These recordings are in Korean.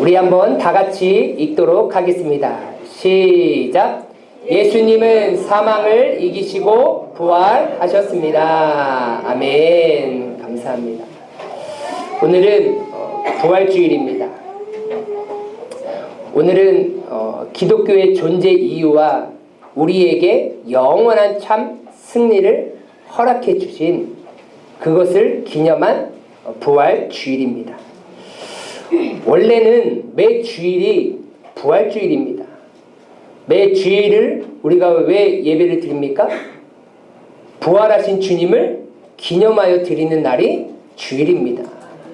우리 한번 다 같이 읽도록 하겠습니다. 시작. 예수님은 사망을 이기시고 부활하셨습니다. 아멘. 감사합니다. 오늘은 부활주일입니다. 오늘은 기독교의 존재 이유와 우리에게 영원한 참 승리를 허락해 주신 그것을 기념한 부활주일입니다. 원래는 매 주일이 부활주일입니다. 매 주일을 우리가 왜 예배를 드립니까? 부활하신 주님을 기념하여 드리는 날이 주일입니다.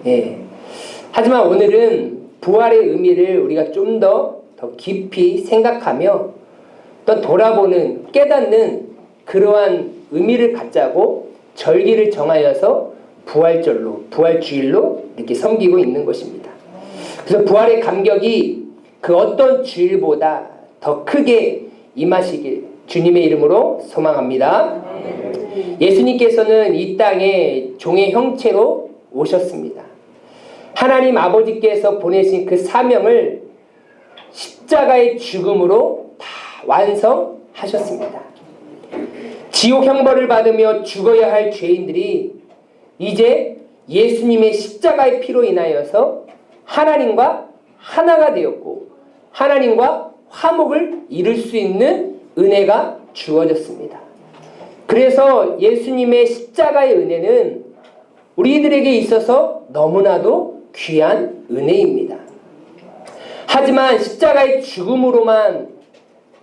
예. 하지만 오늘은 부활의 의미를 우리가 좀 더 깊이 생각하며 또 돌아보는, 깨닫는 그러한 의미를 갖자고 절기를 정하여서 부활주일로 이렇게 섬기고 있는 것입니다. 그래서 부활의 감격이 그 어떤 주일보다 더 크게 임하시길 주님의 이름으로 소망합니다. 예수님께서는 이 땅에 종의 형체로 오셨습니다. 하나님 아버지께서 보내신 그 사명을 십자가의 죽음으로 다 완성하셨습니다. 지옥 형벌을 받으며 죽어야 할 죄인들이 이제 예수님의 십자가의 피로 인하여서 하나님과 하나가 되었고 하나님과 화목을 이룰 수 있는 은혜가 주어졌습니다. 그래서 예수님의 십자가의 은혜는 우리들에게 있어서 너무나도 귀한 은혜입니다. 하지만 십자가의 죽음으로만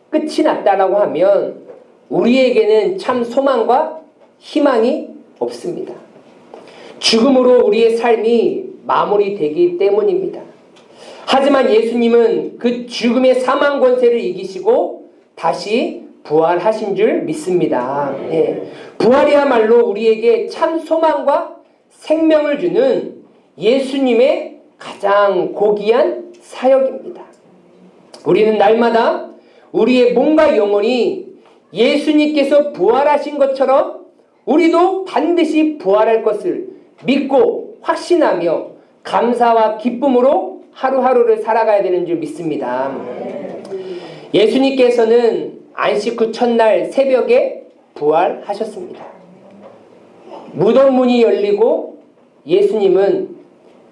끝이 났다라고 하면 우리에게는 참 소망과 희망이 없습니다. 죽음으로 우리의 삶이 마무리되기 때문입니다. 하지만 예수님은 그 죽음의 사망 권세를 이기시고 다시 부활하신 줄 믿습니다. 예. 부활이야말로 우리에게 참 소망과 생명을 주는 예수님의 가장 고귀한 사역입니다. 우리는 날마다 우리의 몸과 영혼이 예수님께서 부활하신 것처럼 우리도 반드시 부활할 것을 믿고 확신하며 감사와 기쁨으로 하루하루를 살아가야 되는 줄 믿습니다. 예수님께서는 안식 후 첫날 새벽에 부활하셨습니다. 무덤 문이 열리고 예수님은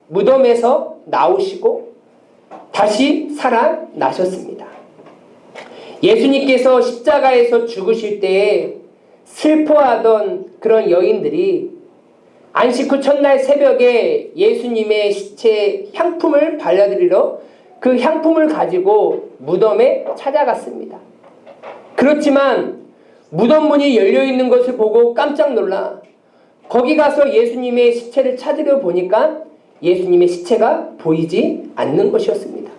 무덤에서 나오시고 다시 살아나셨습니다. 예수님께서 십자가에서 죽으실 때에 슬퍼하던 그런 여인들이 안식 후 첫날 새벽에 예수님의 시체에 향품을 발라드리러 그 향품을 가지고 무덤에 찾아갔습니다. 그렇지만 무덤 문이 열려있는 것을 보고 깜짝 놀라 거기 가서 예수님의 시체를 찾으려 보니까 예수님의 시체가 보이지 않는 것이었습니다.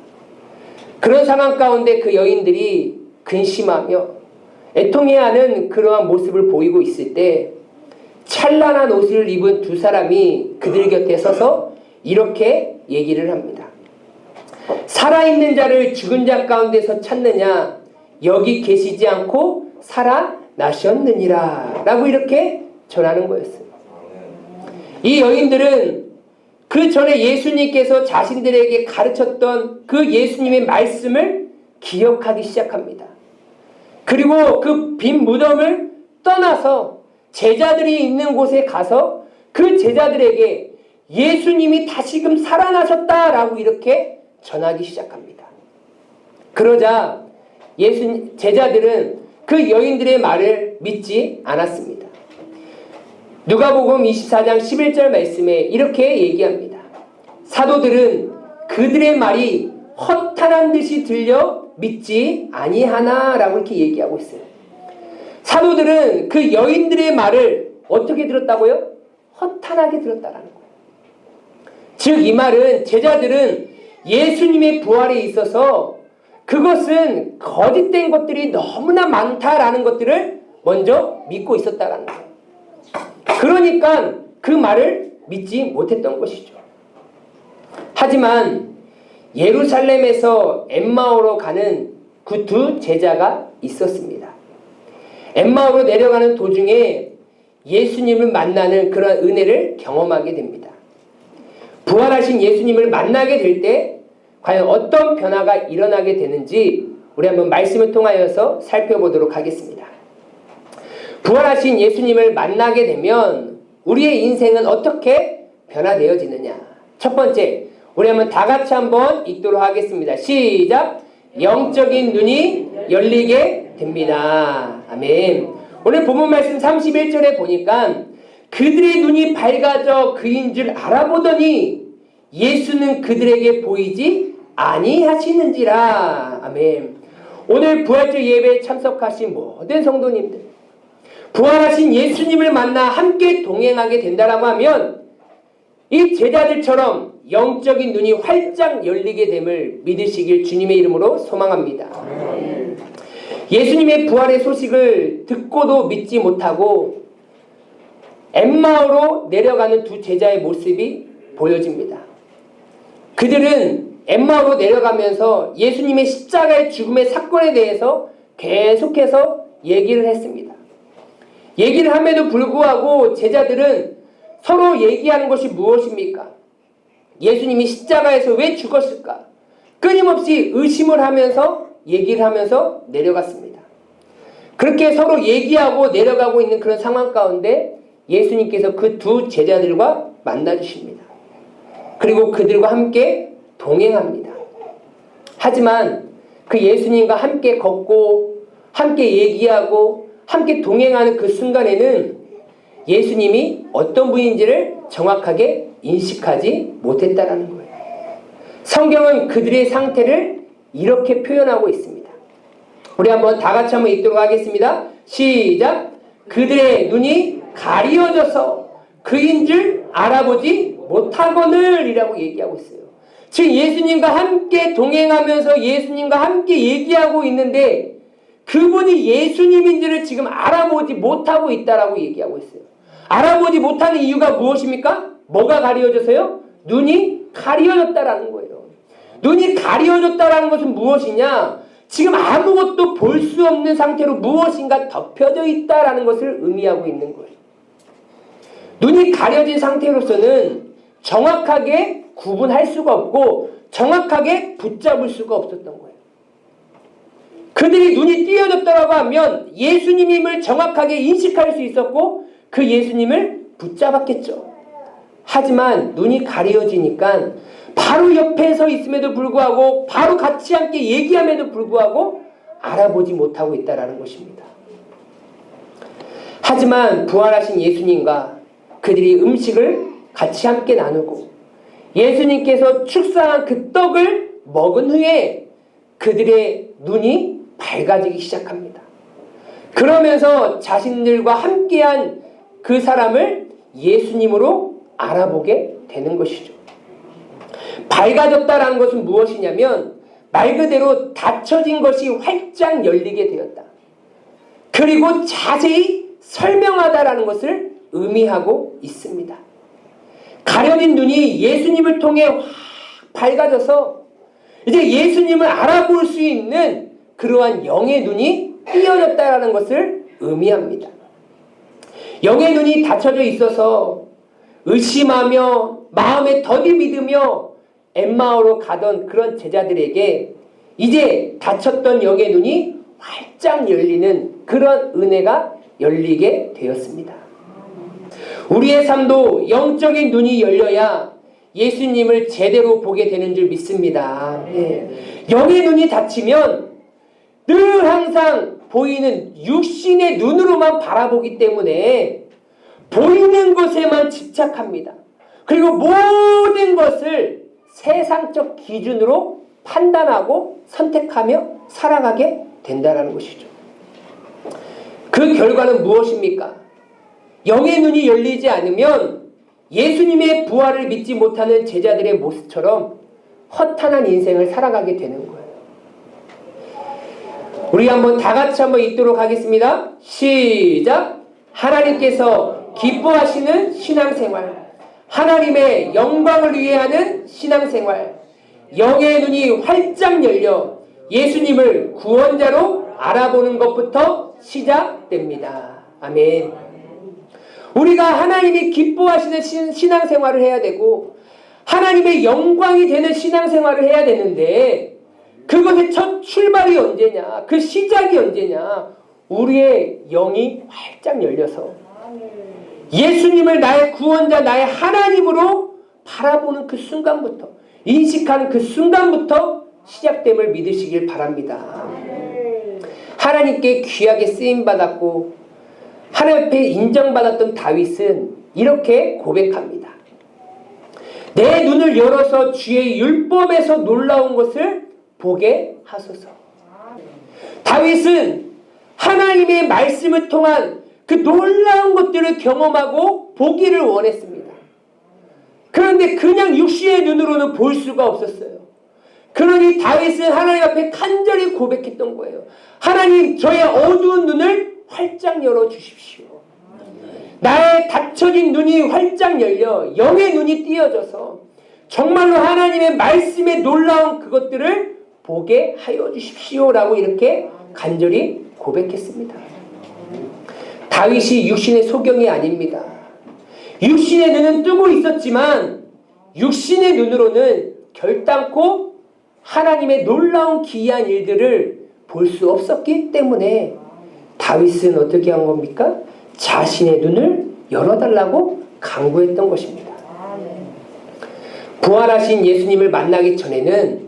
그런 상황 가운데 그 여인들이 근심하며 애통해하는 그러한 모습을 보이고 있을 때 찬란한 옷을 입은 두 사람이 그들 곁에 서서 이렇게 얘기를 합니다. 살아있는 자를 죽은 자 가운데서 찾느냐? 여기 계시지 않고 살아나셨느니라 라고 이렇게 전하는 거였어요. 이 여인들은 그 전에 예수님께서 자신들에게 가르쳤던 그 예수님의 말씀을 기억하기 시작합니다. 그리고 그 빈 무덤을 떠나서 제자들이 있는 곳에 가서 그 제자들에게 예수님이 다시금 살아나셨다라고 이렇게 전하기 시작합니다. 그러자 제자들은 그 여인들의 말을 믿지 않았습니다. 누가복음 24장 11절 말씀에 이렇게 얘기합니다. 사도들은 그들의 말이 허탄한 듯이 들려 믿지 아니하나라고 이렇게 얘기하고 있어요. 사도들은 그 여인들의 말을 어떻게 들었다고요? 허탄하게 들었다라는 거예요. 즉 이 말은 제자들은 예수님의 부활에 있어서 그것은 거짓된 것들이 너무나 많다라는 것들을 먼저 믿고 있었다라는 거예요. 그러니까 그 말을 믿지 못했던 것이죠. 하지만 예루살렘에서 엠마오로 가는 그 두 제자가 있었습니다. 엠마오로 내려가는 도중에 예수님을 만나는 그런 은혜를 경험하게 됩니다. 부활하신 예수님을 만나게 될 때 과연 어떤 변화가 일어나게 되는지 우리 한번 말씀을 통하여서 살펴보도록 하겠습니다. 부활하신 예수님을 만나게 되면 우리의 인생은 어떻게 변화되어지느냐. 첫 번째, 우리 한번 다 같이 한번 읽도록 하겠습니다. 시작! 영적인 눈이 열리게 됩니다. 아멘. 오늘 본문 말씀 31절에 보니까 그들의 눈이 밝아져 그인 줄 알아보더니 예수는 그들에게 보이지 아니하시는지라. 아멘. 오늘 부활절 예배에 참석하신 모든 성도님들, 부활하신 예수님을 만나 함께 동행하게 된다라고 하면 이 제자들처럼 영적인 눈이 활짝 열리게 됨을 믿으시길 주님의 이름으로 소망합니다. 예수님의 부활의 소식을 듣고도 믿지 못하고 엠마오로 내려가는 두 제자의 모습이 보여집니다. 그들은 엠마오로 내려가면서 예수님의 십자가의 죽음의 사건에 대해서 계속해서 얘기를 했습니다. 얘기를 함에도 불구하고 제자들은 서로 얘기하는 것이 무엇입니까? 예수님이 십자가에서 왜 죽었을까? 끊임없이 의심을 하면서 얘기를 하면서 내려갔습니다. 그렇게 서로 얘기하고 내려가고 있는 그런 상황 가운데 예수님께서 그 두 제자들과 만나주십니다. 그리고 그들과 함께 동행합니다. 하지만 그 예수님과 함께 걷고 함께 얘기하고 함께 동행하는 그 순간에는 예수님이 어떤 분인지를 정확하게 인식하지 못했다라는 거예요. 성경은 그들의 상태를 이렇게 표현하고 있습니다. 우리 한번 다 같이 한번 읽도록 하겠습니다. 시작! 그들의 눈이 가리워져서 그인 줄 알아보지 못하거늘 이라고 얘기하고 있어요. 지금 예수님과 함께 동행하면서 예수님과 함께 얘기하고 있는데 그분이 예수님인지를 지금 알아보지 못하고 있다라고 얘기하고 있어요. 알아보지 못하는 이유가 무엇입니까? 뭐가 가리워져서요? 눈이 가리워졌다라는 거예요. 눈이 가리워졌다라는 것은 무엇이냐? 지금 아무것도 볼 수 없는 상태로 무엇인가 덮여져 있다라는 것을 의미하고 있는 거예요. 눈이 가려진 상태로서는 정확하게 구분할 수가 없고 정확하게 붙잡을 수가 없었던 거예요. 그들이 눈이 띄어졌다고 하면 예수님임을 정확하게 인식할 수 있었고 그 예수님을 붙잡았겠죠. 하지만 눈이 가려지니까 바로 옆에 서 있음에도 불구하고 바로 같이 함께 얘기함에도 불구하고 알아보지 못하고 있다는 것입니다. 하지만 부활하신 예수님과 그들이 음식을 같이 함께 나누고 예수님께서 축사한 그 떡을 먹은 후에 그들의 눈이 밝아지기 시작합니다. 그러면서 자신들과 함께한 그 사람을 예수님으로 알아보게 되는 것이죠. 밝아졌다라는 것은 무엇이냐면 말 그대로 닫혀진 것이 활짝 열리게 되었다. 그리고 자세히 설명하다라는 것을 의미하고 있습니다. 가려진 눈이 예수님을 통해 확 밝아져서 이제 예수님을 알아볼 수 있는 그러한 영의 눈이 띄어졌다라는 것을 의미합니다. 영의 눈이 닫혀져 있어서 의심하며 마음에 더디 믿으며 엠마오로 가던 그런 제자들에게 이제 닫혔던 영의 눈이 활짝 열리는 그런 은혜가 열리게 되었습니다. 우리의 삶도 영적인 눈이 열려야 예수님을 제대로 보게 되는 줄 믿습니다. 네. 영의 눈이 닫히면 늘 항상 보이는 육신의 눈으로만 바라보기 때문에 보이는 것에만 집착합니다. 그리고 모든 것을 세상적 기준으로 판단하고 선택하며 살아가게 된다는 것이죠. 그 결과는 무엇입니까? 영의 눈이 열리지 않으면 예수님의 부활을 믿지 못하는 제자들의 모습처럼 허탄한 인생을 살아가게 되는 거예요. 우리 한번 다 같이 한번 읽도록 하겠습니다. 시작! 하나님께서 기뻐하시는 신앙생활, 하나님의 영광을 위해 하는 신앙생활, 영의 눈이 활짝 열려 예수님을 구원자로 알아보는 것부터 시작됩니다. 아멘. 우리가 하나님이 기뻐하시는 신앙생활을 해야 되고 하나님의 영광이 되는 신앙생활을 해야 되는데 그것의 첫 출발이 언제냐? 그 시작이 언제냐? 우리의 영이 활짝 열려서 예수님을 나의 구원자, 나의 하나님으로 바라보는 그 순간부터, 인식하는 그 순간부터 시작됨을 믿으시길 바랍니다. 하나님께 귀하게 쓰임받았고 하나님 앞에 인정받았던 다윗은 이렇게 고백합니다. 내 눈을 열어서 주의 율법에서 놀라운 것을 보게 하소서. 다윗은 하나님의 말씀을 통한 그 놀라운 것들을 경험하고 보기를 원했습니다. 그런데 그냥 육신의 눈으로는 볼 수가 없었어요. 그러니 다윗은 하나님 앞에 간절히 고백했던 거예요. 하나님, 저의 어두운 눈을 활짝 열어주십시오. 나의 닫혀진 눈이 활짝 열려 영의 눈이 띄어져서 정말로 하나님의 말씀에 놀라운 그것들을 보게 하여 주십시오라고 이렇게 간절히 고백했습니다. 다윗이 육신의 소경이 아닙니다. 육신의 눈은 뜨고 있었지만 육신의 눈으로는 결단코 하나님의 놀라운 기이한 일들을 볼 수 없었기 때문에 다윗은 어떻게 한 겁니까? 자신의 눈을 열어달라고 간구했던 것입니다. 부활하신 예수님을 만나기 전에는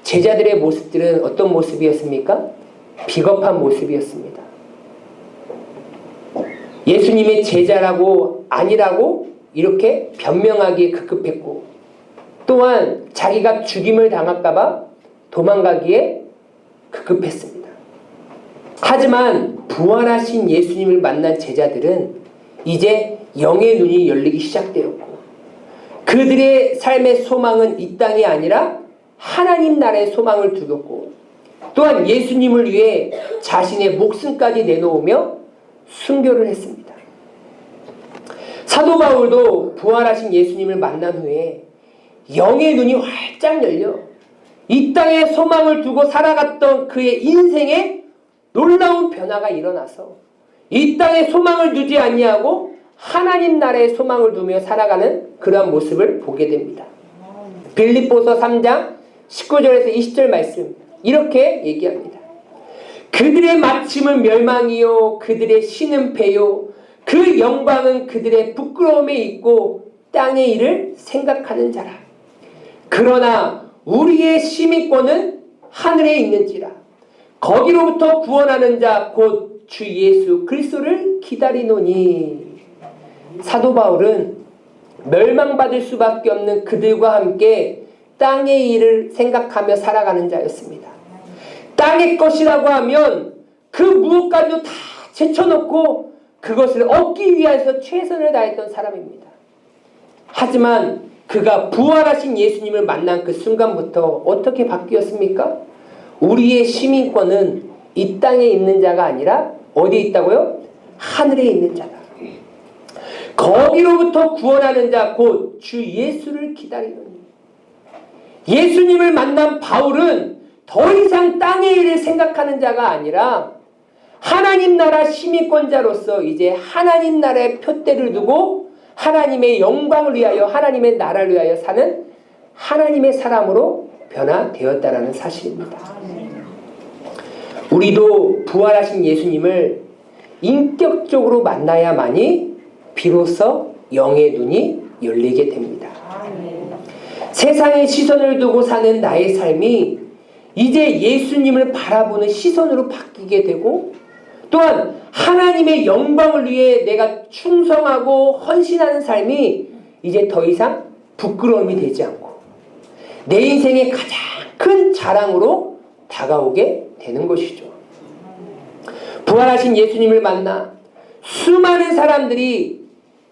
제자들의 모습들은 어떤 모습이었습니까? 비겁한 모습이었습니다. 예수님의 제자라고 아니라고 이렇게 변명하기에 급급했고 또한 자기가 죽임을 당할까봐 도망가기에 급급했습니다. 하지만 부활하신 예수님을 만난 제자들은 이제 영의 눈이 열리기 시작되었고 그들의 삶의 소망은 이 땅이 아니라 하나님 나라의 소망을 두었고 또한 예수님을 위해 자신의 목숨까지 내놓으며 순교를 했습니다. 사도 바울도 부활하신 예수님을 만난 후에 영의 눈이 활짝 열려 이 땅에 소망을 두고 살아갔던 그의 인생에 놀라운 변화가 일어나서 이 땅에 소망을 두지 아니하고 하나님 나라에 소망을 두며 살아가는 그러한 모습을 보게 됩니다. 빌립보서 3장 19절에서 20절 말씀 이렇게 얘기합니다. 그들의 마침은 멸망이요 그들의 신은 패요 그 영광은 그들의 부끄러움에 있고 땅의 일을 생각하는 자라. 그러나 우리의 시민권은 하늘에 있는지라. 거기로부터 구원하는 자 곧 주 예수 그리스도를 기다리노니. 사도 바울은 멸망받을 수밖에 없는 그들과 함께 땅의 일을 생각하며 살아가는 자였습니다. 땅의 것이라고 하면 그 무엇까지도 다 제쳐놓고 그것을 얻기 위해서 최선을 다했던 사람입니다. 하지만 그가 부활하신 예수님을 만난 그 순간부터 어떻게 바뀌었습니까? 우리의 시민권은 이 땅에 있는 자가 아니라 어디에 있다고요? 하늘에 있는 자다. 거기로부터 구원하는 자 곧 주 예수를 기다리노니. 예수님을 만난 바울은 더 이상 땅의 일을 생각하는 자가 아니라 하나님 나라 시민권자로서 이제 하나님 나라의 표대를 두고 하나님의 영광을 위하여 하나님의 나라를 위하여 사는 하나님의 사람으로 변화되었다라는 사실입니다. 우리도 부활하신 예수님을 인격적으로 만나야만이 비로소 영의 눈이 열리게 됩니다. 세상의 시선을 두고 사는 나의 삶이 이제 예수님을 바라보는 시선으로 바뀌게 되고 또한 하나님의 영광을 위해 내가 충성하고 헌신하는 삶이 이제 더 이상 부끄러움이 되지 않고 내 인생의 가장 큰 자랑으로 다가오게 되는 것이죠. 부활하신 예수님을 만나 수많은 사람들이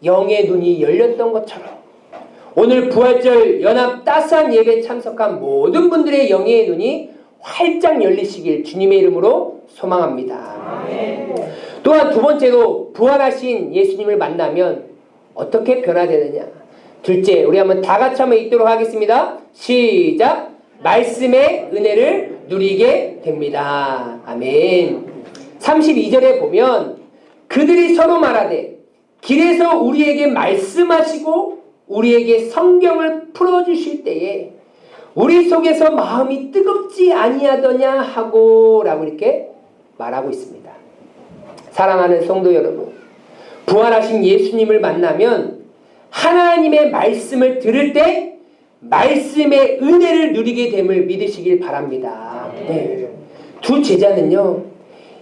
영의 눈이 열렸던 것처럼 오늘 부활절 연합 따스한 예배에 참석한 모든 분들의 영의 눈이 활짝 열리시길 주님의 이름으로 소망합니다. 또한 두 번째로 부활하신 예수님을 만나면 어떻게 변화되느냐. 둘째, 우리 한번 다 같이 한번 읽도록 하겠습니다. 시작! 말씀의 은혜를 누리게 됩니다. 아멘. 32절에 보면 그들이 서로 말하되 길에서 우리에게 말씀하시고 우리에게 성경을 풀어주실 때에 우리 속에서 마음이 뜨겁지 아니하더냐 하고 라고 이렇게 말하고 있습니다. 사랑하는 성도 여러분, 부활하신 예수님을 만나면 하나님의 말씀을 들을 때 말씀의 은혜를 누리게 됨을 믿으시길 바랍니다. 네. 두 제자는요,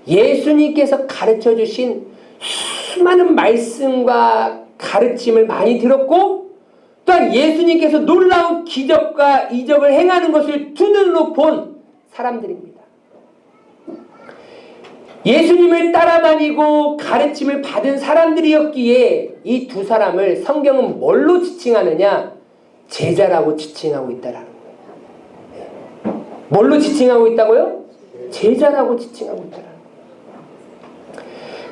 예수님께서 가르쳐 주신 수많은 말씀과 가르침을 많이 들었고, 또한 예수님께서 놀라운 기적과 이적을 행하는 것을 두 눈으로 본 사람들입니다. 예수님을 따라다니고 가르침을 받은 사람들이었기에 이 두 사람을 성경은 뭘로 지칭하느냐? 제자라고 지칭하고 있다라는 거예요. 뭘로 지칭하고 있다고요? 제자라고 지칭하고 있다라는 거예요.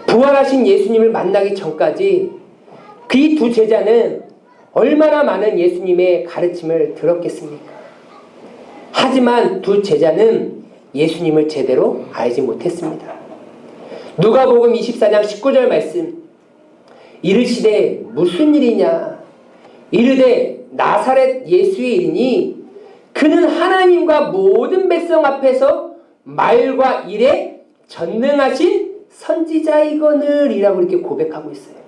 부활하신 예수님을 만나기 전까지 그 두 제자는 얼마나 많은 예수님의 가르침을 들었겠습니까? 하지만 두 제자는 예수님을 제대로 알지 못했습니다. 누가복음 24장 19절 말씀, 이르시되 무슨 일이냐? 이르되 나사렛 예수의 일이니 그는 하나님과 모든 백성 앞에서 말과 일에 전능하신 선지자이거늘 이라고 이렇게 고백하고 있어요.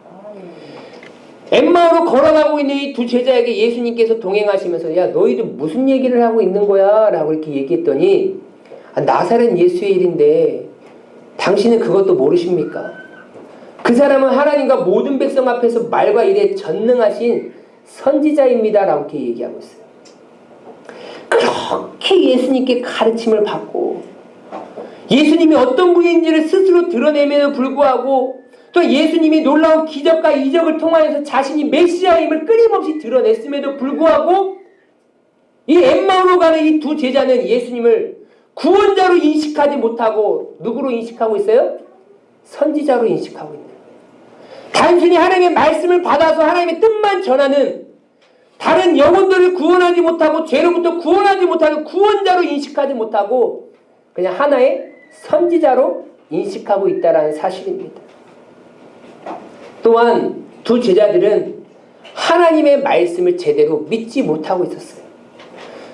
엠마오로 걸어가고 있는 이 두 제자에게 예수님께서 동행하시면서 야 너희들 무슨 얘기를 하고 있는 거야? 라고 이렇게 얘기했더니 나사렛 예수의 일인데 당신은 그것도 모르십니까? 그 사람은 하나님과 모든 백성 앞에서 말과 일에 전능하신 선지자입니다. 라고 이렇게 얘기하고 있어요. 그렇게 예수님께 가르침을 받고 예수님이 어떤 분인지를 스스로 드러내면서 불구하고 또 예수님이 놀라운 기적과 이적을 통하여서 자신이 메시아임을 끊임없이 드러냈음에도 불구하고 이 엠마오로 가는 이 두 제자는 예수님을 구원자로 인식하지 못하고 누구로 인식하고 있어요? 선지자로 인식하고 있는 거예요. 단순히 하나님의 말씀을 받아서 하나님의 뜻만 전하는 다른 영혼들을 구원하지 못하고 죄로부터 구원하지 못하는 구원자로 인식하지 못하고 그냥 하나의 선지자로 인식하고 있다는 사실입니다. 또한 두 제자들은 하나님의 말씀을 제대로 믿지 못하고 있었어요.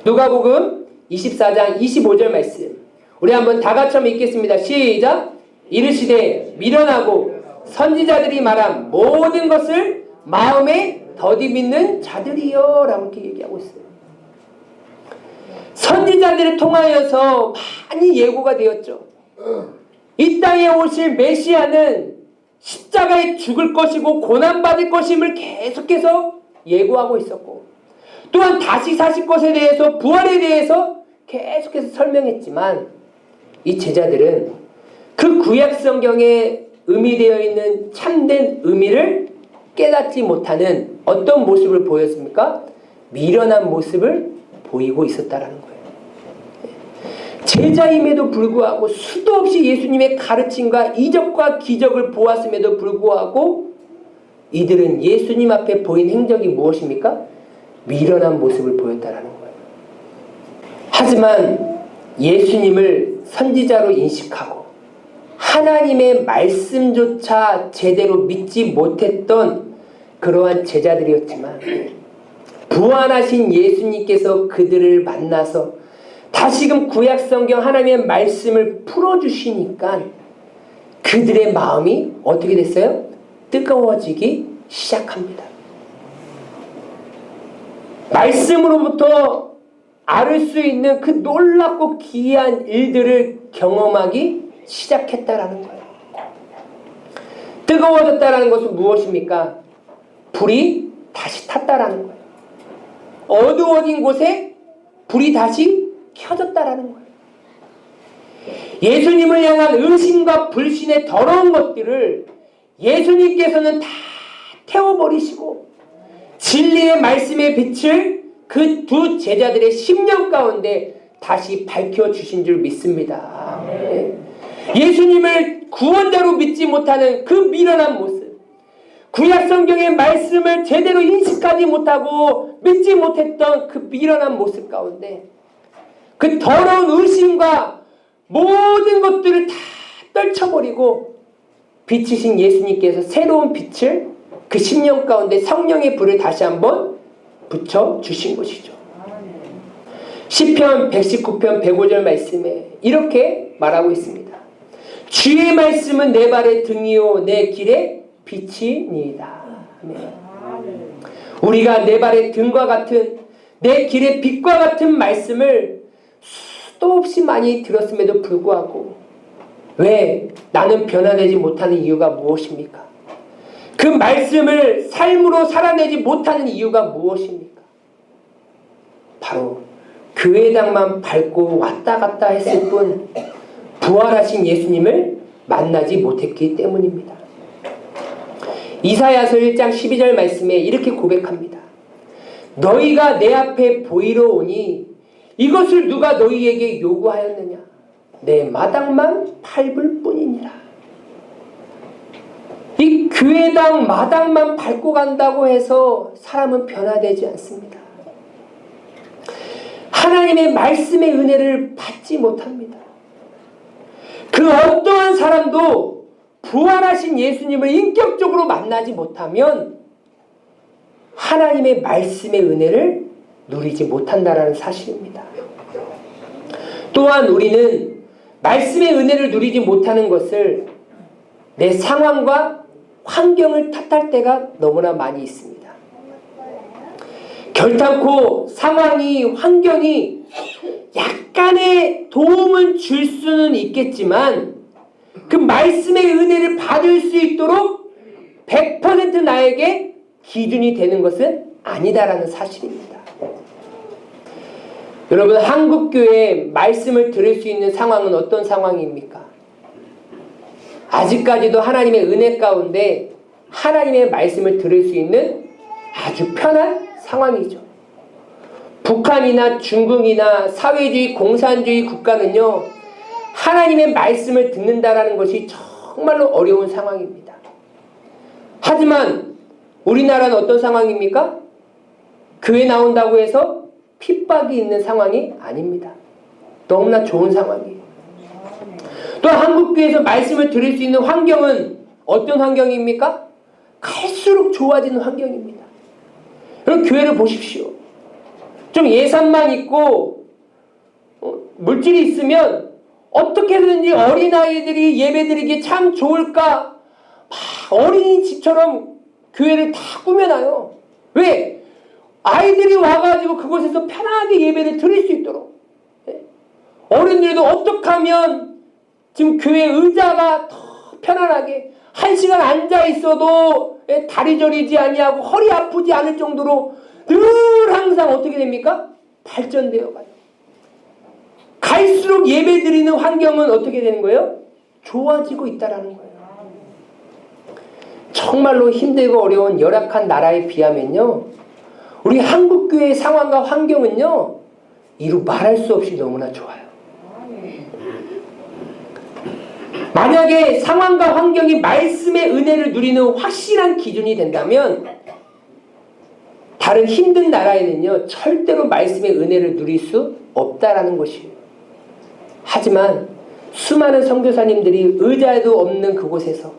누가복음 24장 25절 말씀 우리 한번 다 같이 한번 읽겠습니다. 시작! 이르시되 미련하고 선지자들이 말한 모든 것을 마음에 더디 믿는 자들이여 라고 이렇게 얘기하고 있어요. 선지자들을 통하여서 많이 예고가 되었죠. 이 땅에 오실 메시아는 십자가에 죽을 것이고 고난받을 것임을 계속해서 예고하고 있었고 또한 다시 사실 것에 대해서 부활에 대해서 계속해서 설명했지만 이 제자들은 그 구약 성경에 의미되어 있는 참된 의미를 깨닫지 못하는 어떤 모습을 보였습니까? 미련한 모습을 보이고 있었다라는 거예요. 제자임에도 불구하고 수도 없이 예수님의 가르침과 이적과 기적을 보았음에도 불구하고 이들은 예수님 앞에 보인 행적이 무엇입니까? 미련한 모습을 보였다라는 거예요. 하지만 예수님을 선지자로 인식하고 하나님의 말씀조차 제대로 믿지 못했던 그러한 제자들이었지만 부활하신 예수님께서 그들을 만나서 다시금 구약성경 하나님의 말씀을 풀어주시니까 그들의 마음이 어떻게 됐어요? 뜨거워지기 시작합니다. 말씀으로부터 알 수 있는 그 놀랍고 기이한 일들을 경험하기 시작했다라는 거예요. 뜨거워졌다라는 것은 무엇입니까? 불이 다시 탔다라는 거예요. 어두워진 곳에 불이 다시 켜졌다라는 거예요. 예수님을 향한 의심과 불신의 더러운 것들을 예수님께서는 다 태워버리시고 진리의 말씀의 빛을 그 두 제자들의 심령 가운데 다시 밝혀주신 줄 믿습니다. 예수님을 구원자로 믿지 못하는 그 미련한 모습, 구약 성경의 말씀을 제대로 인식하지 못하고 믿지 못했던 그 미련한 모습 가운데 그 더러운 의심과 모든 것들을 다 떨쳐버리고 빛이신 예수님께서 새로운 빛을 그 심령 가운데 성령의 불을 다시 한번 붙여 주신 것이죠. 시편 119편 105절 말씀에 이렇게 말하고 있습니다. 주의 말씀은 내 발의 등이요 내 길의 빛이니이다. 아멘. 우리가 내 발의 등과 같은 내 길의 빛과 같은 말씀을 수도 없이 많이 들었음에도 불구하고 왜 나는 변화되지 못하는 이유가 무엇입니까? 그 말씀을 삶으로 살아내지 못하는 이유가 무엇입니까? 바로 교회당만 밟고 왔다 갔다 했을 뿐 부활하신 예수님을 만나지 못했기 때문입니다. 이사야서 1장 12절 말씀에 이렇게 고백합니다. 너희가 내 앞에 보이러 오니 이것을 누가 너희에게 요구하였느냐? 내 마당만 밟을 뿐이니라. 이 교회당 마당만 밟고 간다고 해서 사람은 변화되지 않습니다. 하나님의 말씀의 은혜를 받지 못합니다. 그 어떠한 사람도 부활하신 예수님을 인격적으로 만나지 못하면 하나님의 말씀의 은혜를 누리지 못한다라는 사실입니다. 또한 우리는 말씀의 은혜를 누리지 못하는 것을 내 상황과 환경을 탓할 때가 너무나 많이 있습니다. 결탄코 상황이 환경이 약간의 도움은 줄 수는 있겠지만 그 말씀의 은혜를 받을 수 있도록 100% 나에게 기준이 되는 것은 아니다라는 사실입니다. 여러분, 한국교회에 말씀을 들을 수 있는 상황은 어떤 상황입니까? 아직까지도 하나님의 은혜 가운데 하나님의 말씀을 들을 수 있는 아주 편한 상황이죠. 북한이나 중국이나 사회주의 공산주의 국가는요, 하나님의 말씀을 듣는다라는 것이 정말로 어려운 상황입니다. 하지만 우리나라는 어떤 상황입니까? 교회 나온다고 해서 핍박이 있는 상황이 아닙니다. 너무나 좋은 상황이에요. 또 한국교회에서 말씀을 들을 수 있는 환경은 어떤 환경입니까? 갈수록 좋아지는 환경입니다. 여러분, 교회를 보십시오. 좀 예산만 있고 물질이 있으면 어떻게든지 어린아이들이 예배드리기 참 좋을까 막 어린이집처럼 교회를 다 꾸며놔요. 왜? 아이들이 와가지고 그곳에서 편하게 예배를 드릴 수 있도록. 어른들도 어떻게 하면 지금 교회 의자가 더 편안하게 1시간 앉아 있어도 다리 저리지 아니하고 허리 아프지 않을 정도로 늘 항상 어떻게 됩니까? 발전되어 가요. 갈수록 예배 드리는 환경은 어떻게 되는 거예요? 좋아지고 있다라는 거예요. 정말로 힘들고 어려운 열악한 나라에 비하면요, 우리 한국교회의 상황과 환경은요, 이루 말할 수 없이 너무나 좋아요. 만약에 상황과 환경이 말씀의 은혜를 누리는 확실한 기준이 된다면 다른 힘든 나라에는요, 절대로 말씀의 은혜를 누릴 수 없다라는 것이에요. 하지만 수많은 선교사님들이 의자도 없는 그곳에서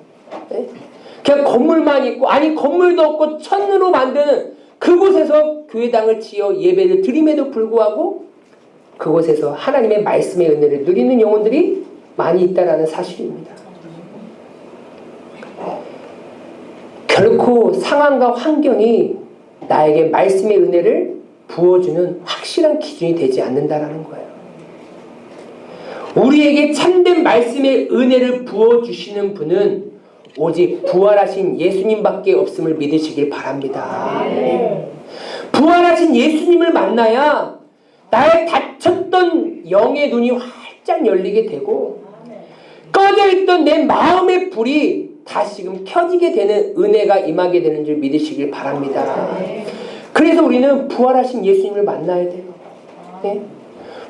그냥 건물만 있고, 아니 건물도 없고 천으로 만드는 그곳에서 교회당을 지어 예배를 드림에도 불구하고 그곳에서 하나님의 말씀의 은혜를 누리는 영혼들이 많이 있다라는 사실입니다. 결코 상황과 환경이 나에게 말씀의 은혜를 부어주는 확실한 기준이 되지 않는다라는 거예요. 우리에게 참된 말씀의 은혜를 부어주시는 분은 오직 부활하신 예수님밖에 없음을 믿으시길 바랍니다. 부활하신 예수님을 만나야 나의 닫혔던 영의 눈이 활짝 열리게 되고 꺼져있던 내 마음의 불이 다시금 켜지게 되는 은혜가 임하게 되는 줄 믿으시길 바랍니다. 그래서 우리는 부활하신 예수님을 만나야 돼요. 네?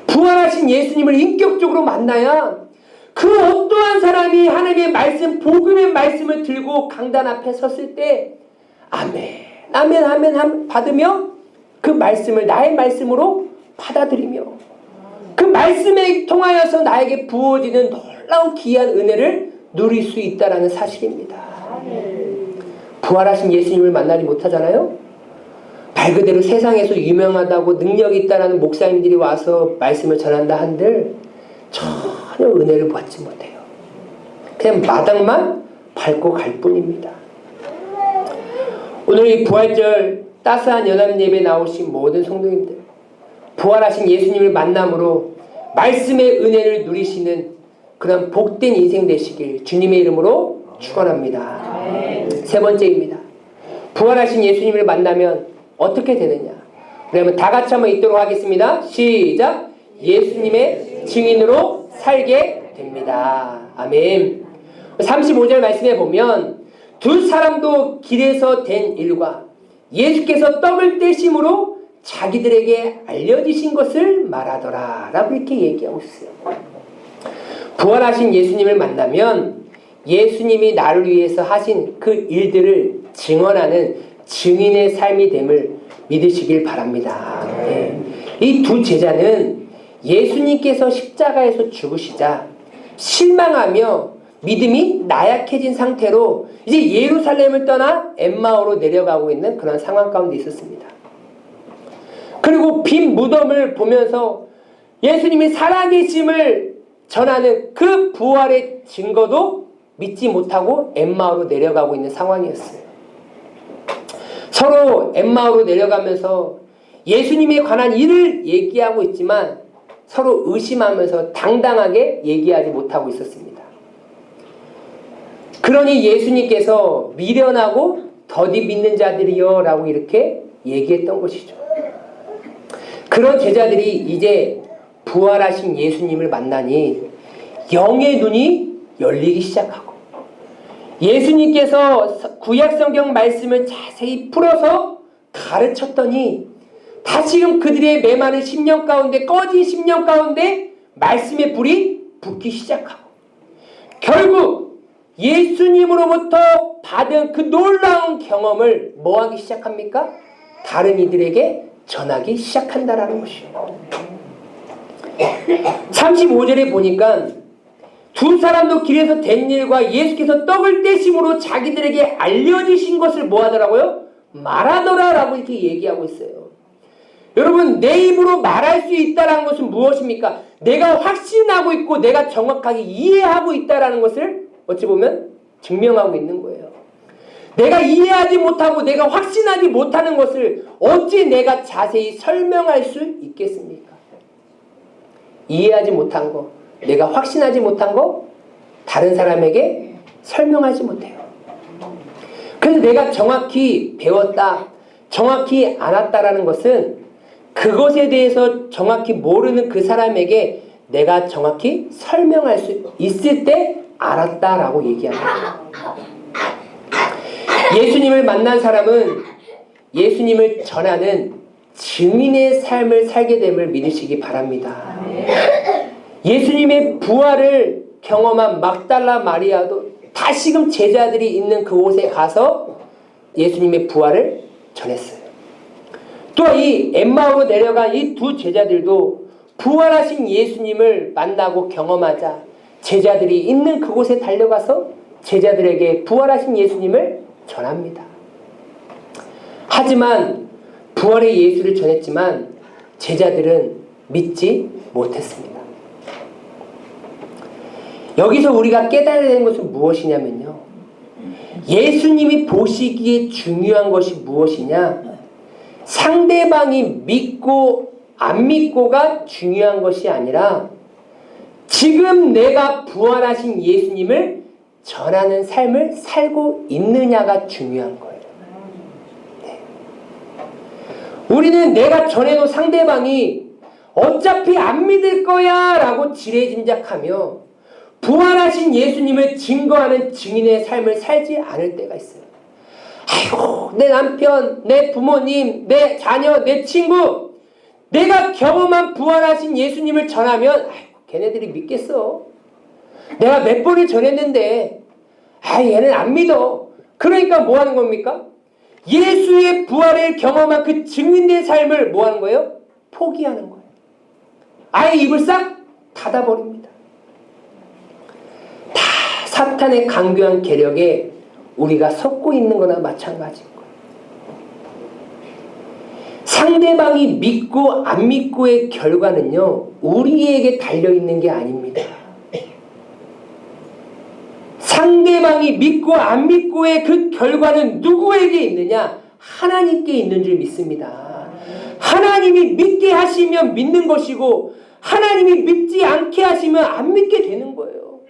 부활하신 예수님을 인격적으로 만나야 그 어떠한 사람이 하나님의 말씀, 복음의 말씀을 들고 강단 앞에 섰을 때 아멘, 아멘, 아멘 받으며 그 말씀을 나의 말씀으로 받아들이며 그 말씀에 통하여서 나에게 부어지는 놀라운 귀한 은혜를 누릴 수 있다는 사실입니다. 부활하신 예수님을 만나지 못하잖아요? 말 그대로 세상에서 유명하다고 능력이 있다라는 목사님들이 와서 말씀을 전한다 한들 전혀 은혜를 받지 못해요. 그냥 마당만 밟고 갈 뿐입니다. 오늘 이 부활절 따스한 연합 예배 나오신 모든 성도님들, 부활하신 예수님을 만남으로 말씀의 은혜를 누리시는 그런 복된 인생 되시길 주님의 이름으로 축원합니다. 세 번째입니다. 부활하신 예수님을 만나면 어떻게 되느냐? 그러면 다 같이 한번 읽도록 하겠습니다. 시작! 예수님의 증인으로 살게 됩니다. 아멘. 35절 말씀에 보면 두 사람도 길에서 된 일과 예수께서 떡을 떼심으로 자기들에게 알려지신 것을 말하더라 라고 이렇게 얘기하고 있어요. 부활하신 예수님을 만나면 예수님이 나를 위해서 하신 그 일들을 증언하는 증인의 삶이 됨을 믿으시길 바랍니다. 네. 이 두 제자는 예수님께서 십자가에서 죽으시자 실망하며 믿음이 나약해진 상태로 이제 예루살렘을 떠나 엠마오로 내려가고 있는 그런 상황 가운데 있었습니다. 그리고 빈 무덤을 보면서 예수님이 살아계심을 전하는 그 부활의 증거도 믿지 못하고 엠마오로 내려가고 있는 상황이었어요. 서로 엠마오로 내려가면서 예수님에 관한 일을 얘기하고 있지만 서로 의심하면서 당당하게 얘기하지 못하고 있었습니다. 그러니 예수님께서 미련하고 더디 믿는 자들이여 라고 이렇게 얘기했던 것이죠. 그런 제자들이 이제 부활하신 예수님을 만나니 영의 눈이 열리기 시작하고 예수님께서 구약성경 말씀을 자세히 풀어서 가르쳤더니 다시금 그들의 메마른 심령 가운데 꺼진 심령 가운데 말씀의 불이 붙기 시작하고 결국 예수님으로부터 받은 그 놀라운 경험을 뭐하기 시작합니까? 다른 이들에게 전하기 시작한다라는 것이에요. 35절에 보니까 두 사람도 길에서 된 일과 예수께서 떡을 떼심으로 자기들에게 알려지신 것을 뭐하더라고요? 말하더라 라고 이렇게 얘기하고 있어요. 여러분, 내 입으로 말할 수 있다는 것은 무엇입니까? 내가 확신하고 있고 내가 정확하게 이해하고 있다는 것을 어찌 보면 증명하고 있는 거예요. 내가 이해하지 못하고 내가 확신하지 못하는 것을 어찌 내가 자세히 설명할 수 있겠습니까? 이해하지 못한 거, 내가 확신하지 못한 거 다른 사람에게 설명하지 못해요. 그래서 내가 정확히 배웠다, 정확히 알았다라는 것은 그것에 대해서 정확히 모르는 그 사람에게 내가 정확히 설명할 수 있을 때 알았다라고 얘기합니다. 예수님을 만난 사람은 예수님을 전하는 증인의 삶을 살게 됨을 믿으시기 바랍니다. 예수님의 부활을 경험한 막달라 마리아도 다시금 제자들이 있는 그곳에 가서 예수님의 부활을 전했어요. 또 이 엠마오로 내려간 이 두 제자들도 부활하신 예수님을 만나고 경험하자 제자들이 있는 그곳에 달려가서 제자들에게 부활하신 예수님을 전합니다. 하지만 부활의 예수를 전했지만 제자들은 믿지 못했습니다. 여기서 우리가 깨달아야 되는 것은 무엇이냐면요, 예수님이 보시기에 중요한 것이 무엇이냐, 상대방이 믿고 안 믿고가 중요한 것이 아니라 지금 내가 부활하신 예수님을 전하는 삶을 살고 있느냐가 중요한 거예요. 네. 우리는 내가 전해도 상대방이 어차피 안 믿을 거야 라고 지레짐작하며 부활하신 예수님을 증거하는 증인의 삶을 살지 않을 때가 있어요. 아이고, 내 남편, 내 부모님, 내 자녀, 내 친구, 내가 경험한 부활하신 예수님을 전하면 아이고, 걔네들이 믿겠어. 내가 몇 번을 전했는데 얘는 안 믿어. 그러니까 뭐 하는 겁니까? 예수의 부활을 경험한 그 증인된 삶을 뭐 하는 거예요? 포기하는 거예요. 아예 입을 싹 닫아버립니다. 다 사탄의 강교한 계략에 우리가 속고 있는 거나 마찬가지인 거예요. 상대방이 믿고 안 믿고의 결과는요, 우리에게 달려있는 게 아닙니다. 상대방이 믿고 안 믿고의 그 결과는 누구에게 있느냐? 하나님께 있는 줄 믿습니다. 하나님이 믿게 하시면 믿는 것이고 하나님이 믿지 않게 하시면 안 믿게 되는 거예요.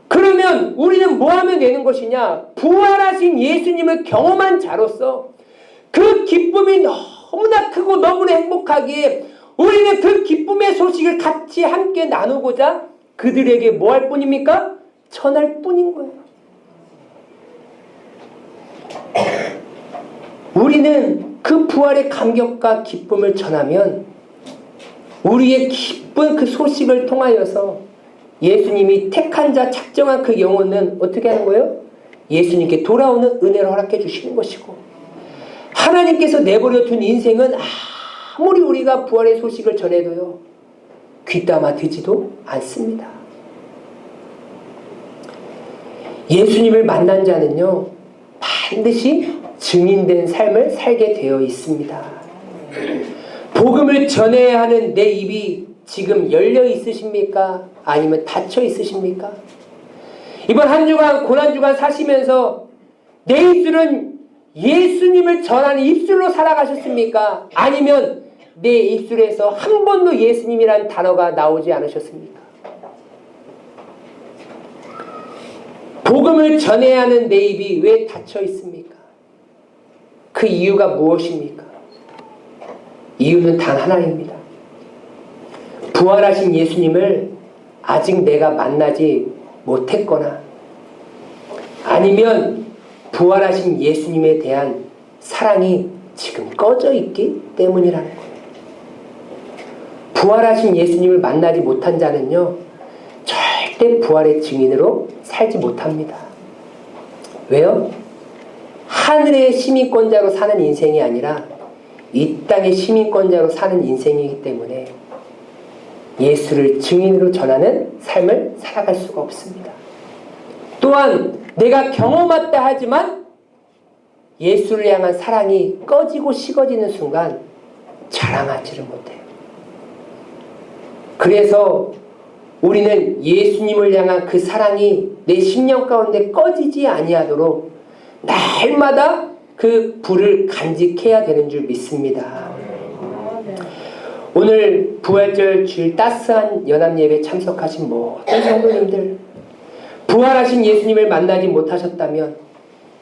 그러면 우리는 뭐 하면 되는 것이냐? 부활하신 예수님을 경험한 자로서 그 기쁨이 너무나 크고 너무나 행복하기에 우리는 그 기쁨의 소식을 같이 함께 나누고자 그들에게 뭐 할 뿐입니까? 전할 뿐인 거예요. 우리는 그 부활의 감격과 기쁨을 전하면 우리의 기쁜 그 소식을 통하여서 예수님이 택한 자 작정한 그 영혼은 어떻게 하는 거예요? 예수님께 돌아오는 은혜를 허락해 주시는 것이고, 하나님께서 내버려 둔 인생은 아무리 우리가 부활의 소식을 전해도요, 귀담아 듣지도 않습니다. 예수님을 만난 자는요, 반드시 증인된 삶을 살게 되어 있습니다. 복음을 전해야 하는 내 입이 지금 열려 있으십니까? 아니면 닫혀 있으십니까? 이번 한 주간 고난주간 사시면서 내 입술은 예수님을 전하는 입술로 살아가셨습니까? 아니면 내 입술에서 한 번도 예수님이라는 단어가 나오지 않으셨습니까? 복음을 전해야 하는 내 입이 왜 닫혀 있습니까? 그 이유가 무엇입니까? 이유는 단 하나입니다. 부활하신 예수님을 아직 내가 만나지 못했거나 아니면 부활하신 예수님에 대한 사랑이 지금 꺼져 있기 때문이라는 거예요. 부활하신 예수님을 만나지 못한 자는요, 절대 부활의 증인으로 살지 못합니다. 왜요? 하늘의 시민권자로 사는 인생이 아니라 이 땅의 시민권자로 사는 인생이기 때문에 예수를 증인으로 전하는 삶을 살아갈 수가 없습니다. 또한 내가 경험했다 하지만 예수를 향한 사랑이 꺼지고 식어지는 순간 자랑하지를 못해요. 그래서 우리는 예수님을 향한 그 사랑이 내 심령 가운데 꺼지지 아니하도록 날마다 그 불을 간직해야 되는 줄 믿습니다. 오늘 부활절 주일 따스한 연합예배 참석하신 모든 성도님들, 부활하신 예수님을 만나지 못하셨다면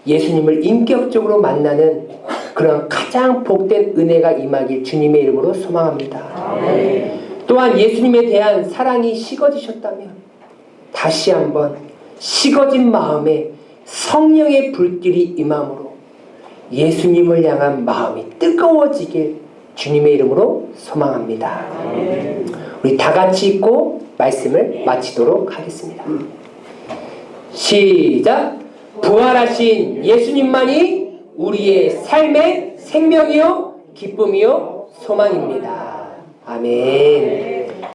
예수님을 인격적으로 만나는 그런 가장 복된 은혜가 임하길 주님의 이름으로 소망합니다. 또한 예수님에 대한 사랑이 식어지셨다면 다시 한번 식어진 마음에 성령의 불길이 임함으로 예수님을 향한 마음이 뜨거워지길 주님의 이름으로 소망합니다. 우리 다 같이 읽고 말씀을 마치도록 하겠습니다. 시작! 부활하신 예수님만이 우리의 삶의 생명이요 기쁨이요 소망입니다. 아멘.